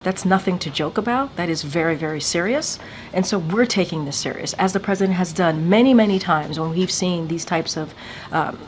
That's nothing to joke about. That is very, very serious. And so we're taking this serious, as the president has done many, many times when we've seen these types of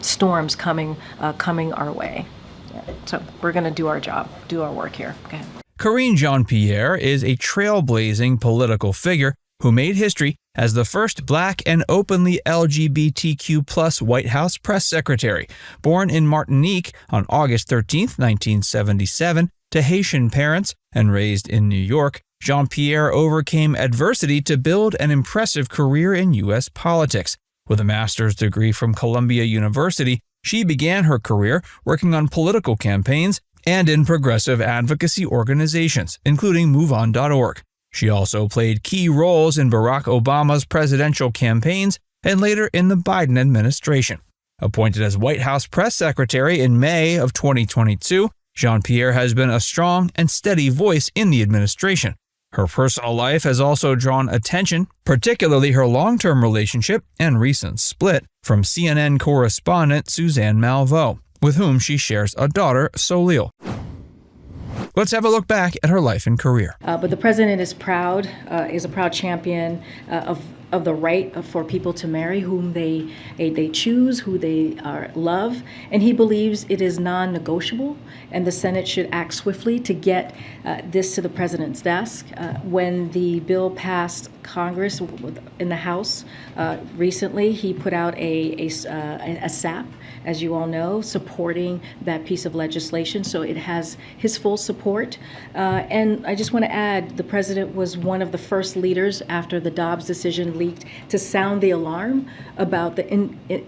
storms coming our way. Yeah. So we're going to do our job, do our work here. Go ahead. Karine Jean-Pierre is a trailblazing political figure who made history as the first Black and openly LGBTQ+ White House press secretary. Born in Martinique on August 13, 1977, to Haitian parents and raised in New York, Jean-Pierre overcame adversity to build an impressive career in U.S. politics. With a master's degree from Columbia University, she began her career working on political campaigns and in progressive advocacy organizations, including MoveOn.org. She also played key roles in Barack Obama's presidential campaigns and later in the Biden administration. Appointed as White House press secretary in May of 2022, Jean-Pierre has been a strong and steady voice in the administration. Her personal life has also drawn attention, particularly her long-term relationship and recent split from CNN correspondent Suzanne Malveaux, with whom she shares a daughter, Solil. Let's have a look back at her life and career. But the president is a proud champion of the right for people to marry whom they choose, who they love, and he believes it is non-negotiable, and the Senate should act swiftly to get this to the president's desk. When the bill passed Congress in the House recently, he put out a SAP, as you all know, supporting that piece of legislation. So it has his full support. And I just want to add, the president was one of the first leaders after the Dobbs decision leaked to sound the alarm about the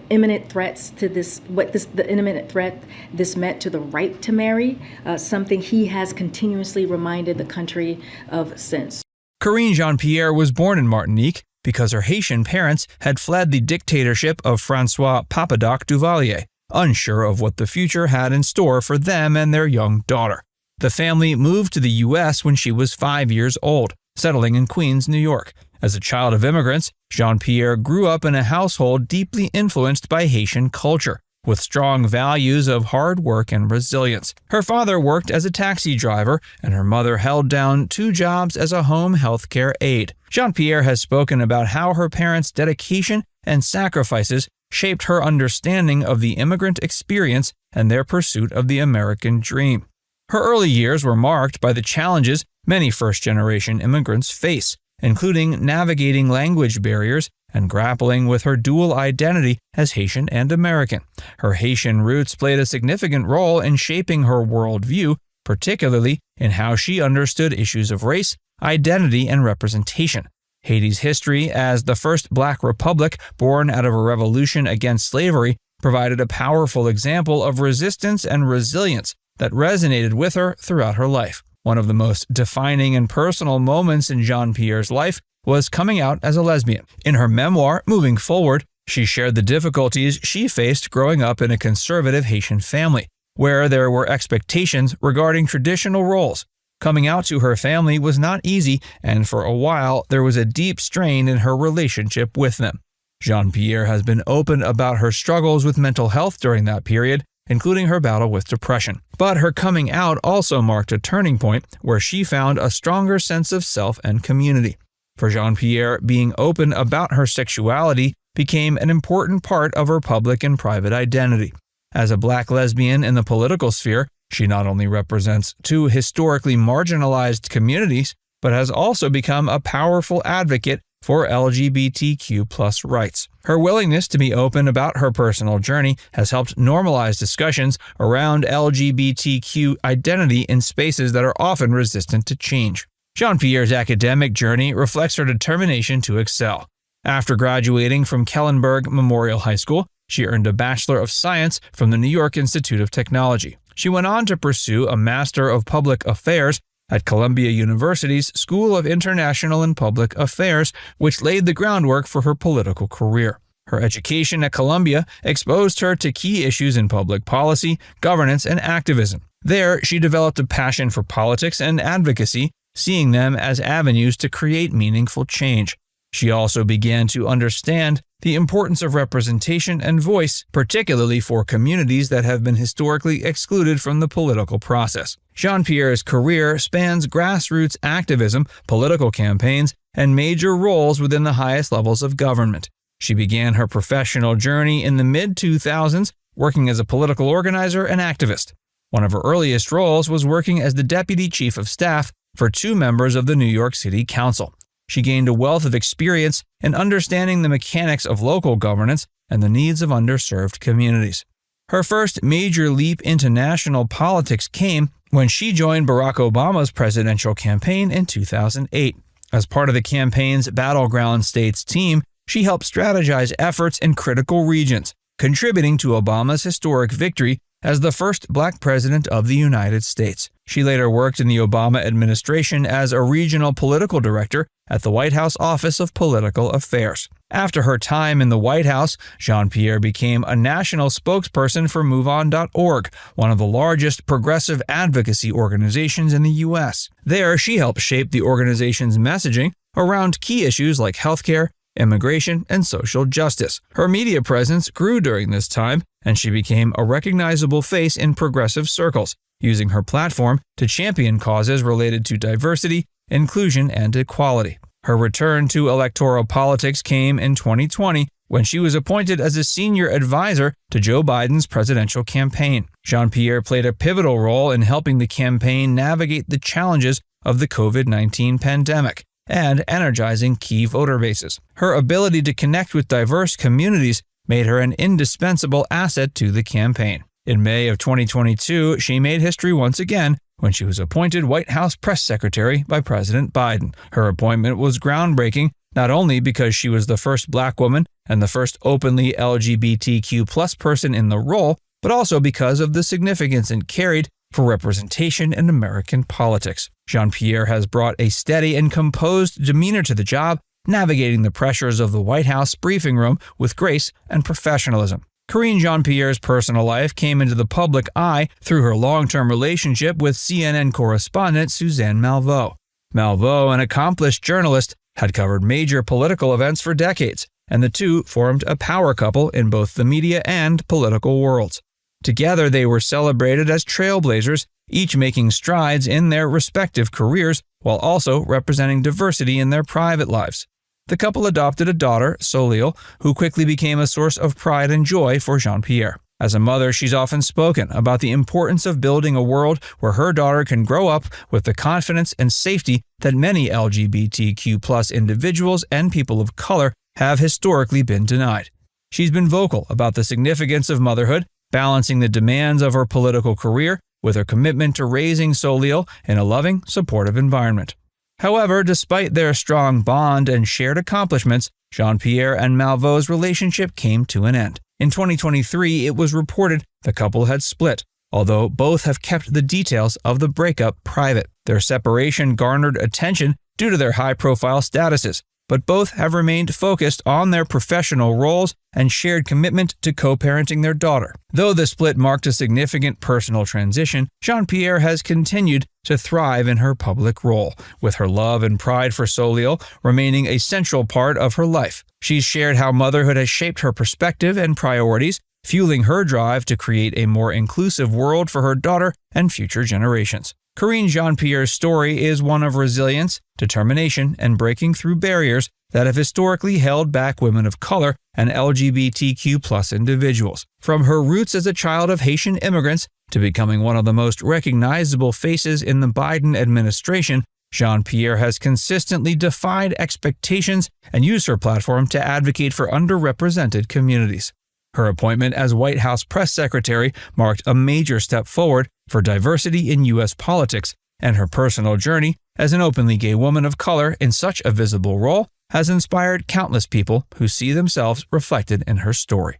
imminent threats to the imminent threat this meant to the right to marry, something he has continuously reminded the country of since. Karine Jean-Pierre was born in Martinique because her Haitian parents had fled the dictatorship of François Papadoc Duvalier, unsure of what the future had in store for them and their young daughter. The family moved to the U.S. when she was 5 years old, settling in Queens, New York. As a child of immigrants, Jean-Pierre grew up in a household deeply influenced by Haitian culture, with strong values of hard work and resilience. Her father worked as a taxi driver, and her mother held down 2 jobs as a home healthcare aide. Jean-Pierre has spoken about how her parents' dedication and sacrifices shaped her understanding of the immigrant experience and their pursuit of the American dream. Her early years were marked by the challenges many first-generation immigrants face, including navigating language barriers and grappling with her dual identity as Haitian and American. Her Haitian roots played a significant role in shaping her worldview, particularly in how she understood issues of race, identity, and representation. Haiti's history as the first Black republic born out of a revolution against slavery provided a powerful example of resistance and resilience that resonated with her throughout her life. One of the most defining and personal moments in Jean-Pierre's life was coming out as a lesbian. In her memoir, Moving Forward, she shared the difficulties she faced growing up in a conservative Haitian family, where there were expectations regarding traditional roles. Coming out to her family was not easy, and for a while, there was a deep strain in her relationship with them. Jean-Pierre has been open about her struggles with mental health during that period, including her battle with depression. But her coming out also marked a turning point where she found a stronger sense of self and community. For Jean-Pierre, being open about her sexuality became an important part of her public and private identity. As a Black lesbian in the political sphere, she not only represents 2 historically marginalized communities, but has also become a powerful advocate for LGBTQ+ rights. Her willingness to be open about her personal journey has helped normalize discussions around LGBTQ identity in spaces that are often resistant to change. Jean-Pierre's academic journey reflects her determination to excel. After graduating from Kellenberg Memorial High School, she earned a Bachelor of Science from the New York Institute of Technology. She went on to pursue a Master of Public Affairs at Columbia University's School of International and Public Affairs, which laid the groundwork for her political career. Her education at Columbia exposed her to key issues in public policy, governance, and activism. There, she developed a passion for politics and advocacy, seeing them as avenues to create meaningful change. She also began to understand the importance of representation and voice, particularly for communities that have been historically excluded from the political process. Jean-Pierre's career spans grassroots activism, political campaigns, and major roles within the highest levels of government. She began her professional journey in the mid-2000s, working as a political organizer and activist. One of her earliest roles was working as the deputy chief of staff for 2 members of the New York City Council. She gained a wealth of experience in understanding the mechanics of local governance and the needs of underserved communities. Her first major leap into national politics came when she joined Barack Obama's presidential campaign in 2008. As part of the campaign's Battleground States team, she helped strategize efforts in critical regions, contributing to Obama's historic victory as the first Black president of the United States. She later worked in the Obama administration as a regional political director at the White House Office of Political Affairs. After her time in the White House, Jean-Pierre became a national spokesperson for MoveOn.org, one of the largest progressive advocacy organizations in the U.S. There, she helped shape the organization's messaging around key issues like healthcare, immigration, and social justice. Her media presence grew during this time, and she became a recognizable face in progressive circles, using her platform to champion causes related to diversity, inclusion, and equality. Her return to electoral politics came in 2020 when she was appointed as a senior advisor to Joe Biden's presidential campaign. Jean-Pierre played a pivotal role in helping the campaign navigate the challenges of the COVID-19 pandemic and energizing key voter bases. Her ability to connect with diverse communities made her an indispensable asset to the campaign. In May of 2022, she made history once again when she was appointed White House press secretary by President Biden. Her appointment was groundbreaking, not only because she was the first Black woman and the first openly LGBTQ+ person in the role, but also because of the significance it carried for representation in American politics. Jean-Pierre has brought a steady and composed demeanor to the job, navigating the pressures of the White House briefing room with grace and professionalism. Karine Jean-Pierre's personal life came into the public eye through her long-term relationship with CNN correspondent Suzanne Malveaux. Malveaux, an accomplished journalist, had covered major political events for decades, and the two formed a power couple in both the media and political worlds. Together, they were celebrated as trailblazers, each making strides in their respective careers while also representing diversity in their private lives. The couple adopted a daughter, Soleil, who quickly became a source of pride and joy for Jean-Pierre. As a mother, she's often spoken about the importance of building a world where her daughter can grow up with the confidence and safety that many LGBTQ+ individuals and people of color have historically been denied. She's been vocal about the significance of motherhood, balancing the demands of her political career with her commitment to raising Soleil in a loving, supportive environment. However, despite their strong bond and shared accomplishments, Jean-Pierre and Malveaux's relationship came to an end. In 2023, it was reported the couple had split, although both have kept the details of the breakup private. Their separation garnered attention due to their high-profile statuses, but both have remained focused on their professional roles and shared commitment to co-parenting their daughter. Though the split marked a significant personal transition, Jean-Pierre has continued to thrive in her public role, with her love and pride for Soleil remaining a central part of her life. She's shared how motherhood has shaped her perspective and priorities, fueling her drive to create a more inclusive world for her daughter and future generations. Karine Jean-Pierre's story is one of resilience, determination, and breaking through barriers that have historically held back women of color and LGBTQ+ individuals. From her roots as a child of Haitian immigrants to becoming one of the most recognizable faces in the Biden administration, Jean-Pierre has consistently defied expectations and used her platform to advocate for underrepresented communities. Her appointment as White House press secretary marked a major step forward for diversity in U.S. politics, and her personal journey as an openly gay woman of color in such a visible role has inspired countless people who see themselves reflected in her story.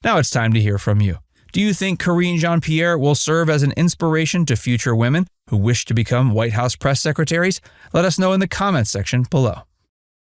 Now it's time to hear from you. Do you think Karine Jean-Pierre will serve as an inspiration to future women who wish to become White House press secretaries? Let us know in the comments section below.